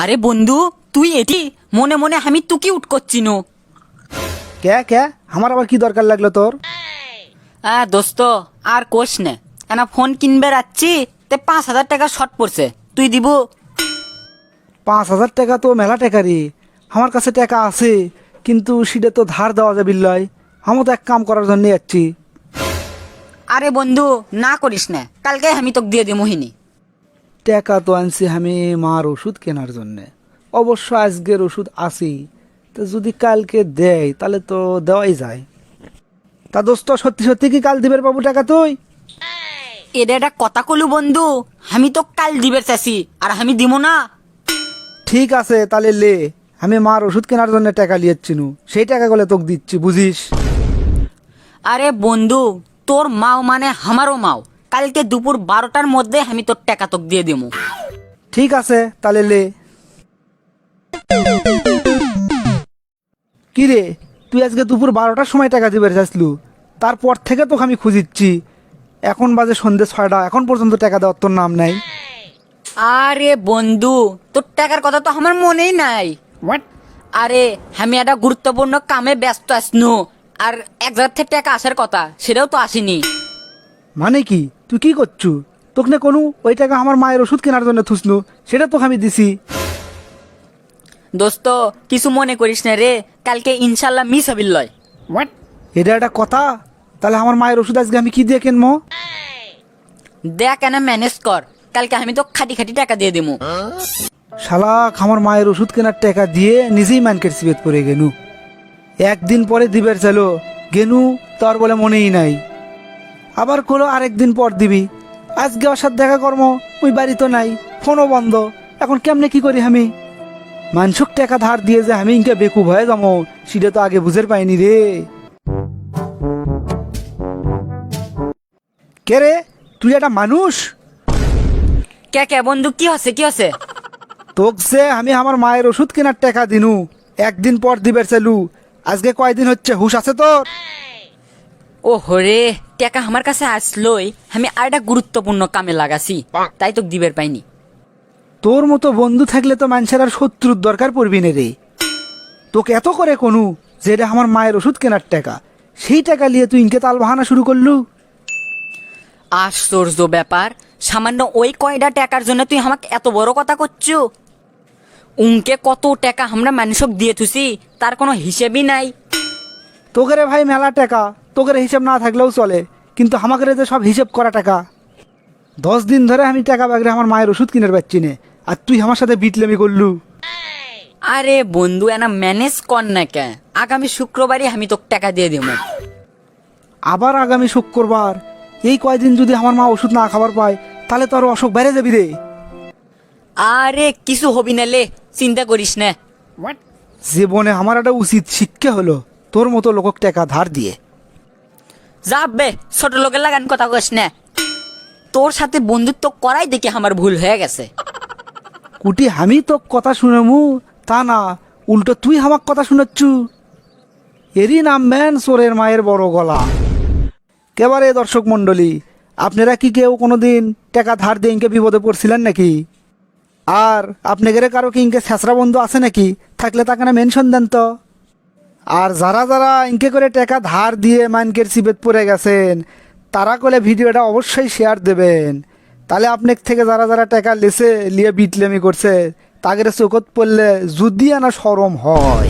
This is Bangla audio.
আরে বন্ধু, তুই এটি মনে মনে আমি তুকি উঠ করছিনু। কে আমার আবার কি দরকার লাগলো তোর? দোস্ত আর কোষ নে, এনা ফোন কিনবে রাখছি, তে 5,000 টাকা শর্ট পড়ছে, তুই দিব? 5,000 টাকা তো মেলা টাকা রে। আমার কাছে টাকা আছে, কিন্তু সেটা তো ধার দেওয়া যাবে লয়। আমি তো এক কাম করার জন্য যাচ্ছি। আরে বন্ধু না করিস না, কালকে আমি তোকে দিয়ে দিই মোহিনী। টাকা তো আনছি আমি মার ওষুধ কেনার জন্যে। অবশ্য আজকের ওষুধ আছি, তো যদি কালকে দেয় তাহলে তো দেওয়াই যায়। তা দোস্ত, সত্যি সত্যি কি কাল দিবের বাবু টাকা তুই? এটা একটা কথা কলু বন্ধু, আমি তো কাল দিবে চাইছি আর আমি দিব না। ঠিক আছে তাহলে লে, আমি মার ওষুধ কেনার জন্য টাকা লিয়েছিনু, সেই টাকাগুলো তোকে দিচ্ছি, বুঝিস? আরে বন্ধু, তোর মাও মানে আমারও মাও, কালকে দুপুর 12টার মধ্যে আমি তোর টাকা তোকে দিয়ে দিব। ঠিক আছে তাহলে লে। কি রে, তুই আজকে দুপুর 12টার সময় টাকা দিবে চাইছলু, তারপর থেকে তোকে আমি খুঁজিচ্ছি। এখন বাজে সন্ধ্যে 6টা, এখন পর্যন্ত টাকা দেওয়ার তোর নাম নাই। আরে বন্ধু, তোর টাকার কথা তো আমার মনেই নাই। আরে আমি একটা গুরুত্বপূর্ণ কামে ব্যস্ত আসনু, আর 1,000 থেকে টাকা আসার কথা সেটাও তো আসেনি। মানে কি, তুই কি করছু? তোকে না কোনো ওই টাকা আমার মায়ের ওষুধ কেনার জন্য থুসনু, সেটা তোকে আমি দিছি। দোস্ত কিছু মনে করিস না রে, কালকে ইনশাল্লাহ মিস হবিল লয়। এটা একটা কথা? তাহলে আমার মায়ের ওষুধ আজকে আমি কি দিয়ে কিনবো? দেখ কেন ম্যানেজ কর, কালকে আমি তো খাটি খাটি টাকা দিয়ে দিব। শালা আমার মায়ের ওষুধ কেনার টাকা দিয়ে নিজেই মানকের সিবেত পড়ে গেনু। একদিন পরে দিবের চালো গেনু, তার বলে মনেই নাই। আবার কলো আরেকদিন পর দিবি। আজকে ওর সাথে দেখা কর্ম, ওই বাড়ি তো নাই, ফোনও বন্ধ। এখন কেমনে কি করি আমি? মানসুক টাকা ধার দিয়ে যে আমি ইনকে বেকুব হয়ে যাবো, সেটা তো আগে বুঝের পাইনি রে। কে রে, তুই একটা মানুষ? কে কে বন্ধু, কি হচ্ছে কি হচ্ছে? তোক যে আমি আমার মায়ের ওষুধ কেনার টাকা দিনু, একদিন পর দিবের চালু, আজকে কয়দিন হচ্ছে, হুশ আছে তোর? ও হরে, টাকা আমার কাছে আসলোই, আমি আর একটা গুরুত্বপূর্ণ কামে লাগাছি, তাই তো দিবের পাইনি। তোর মতো বন্ধু থাকলে তো মানুষের আর শত্রুর দরকার পড়বি না রে। তোকে এত করে কোনু যে এটা আমার মায়ের ওষুধ কেনার টাকা, সেই টাকা নিয়ে তুই ইনকে তাল বাহানা শুরু করলু। আশ্চর্য ব্যাপার, সামান্য ওই কয়টা টাকার জন্য তুই আমাকে এত বড় কথা করছো? উনকে কত টাকা আমরা মানুষক দিয়ে থুসি, তার কোনো হিসেবই নাই। তোকে রে ভাই মেলা টাকা, তোকে হিসেব না থাকলেও চলে, কিন্তু আমাকে রে যে সব হিসেব করা টাকা। 10 দিন ধরে আমি টাকা বাগরে আমার মায়ের ওষুধ কিনে পাচ্ছি না, আর তুই আমার সাথে বিটলেমি করলু। আরে বন্ধু এনা ম্যানেজ কর না কে, আগামী শুক্রবারই আমি তোকে টাকা দিয়ে দিব। আবার আগামী শুক্রবার? এই কয়দিন যদি আমার মা ওষুধ না খাবার পায়, তাহলে তো আরো অসুখ বেড়ে যাবি রে। আরে কিছু হবি না লে, চিন্তা করিস না। জীবনে আমার একটা উচিত শিক্ষা হলো তোর মতো লোকক টাকা ধার দিয়ে। যাবে ছোট লোকের লাগান কথা কস না, তোর সাথে বন্ধুত্ব করাই দেখে আমার ভুল হয়ে গেছে। কুটি আমি তো কথা শুনেমু তা না, উল্টো তুই আমার কথা শুনেছু। এরই নাম ম্যান সোরের মায়ের বড় গলা। কেবারে দর্শক মন্ডলী, আপনারা কি কেউ কোনোদিন টাকা ধার দিয়ে ইনকে বিপদে পড়ছিলেন নাকি? আর আপনাদের কারো কি ইনকে ছেঁচড়া বন্ধু আছে নাকি? থাকলে তাকে না মেনশন দেন তো। আর যারা যারা ইনকে করে টাকা ধার দিয়ে মানকের সিবেত পড়ে গেছেন, তারা করে ভিডিওটা অবশ্যই শেয়ার দেবেন। তাহলে আপনার থেকে যারা যারা টাকা লিয়ে বিটলেমি করছে, তাদের চোখত পড়লে যদি না শরম হয়।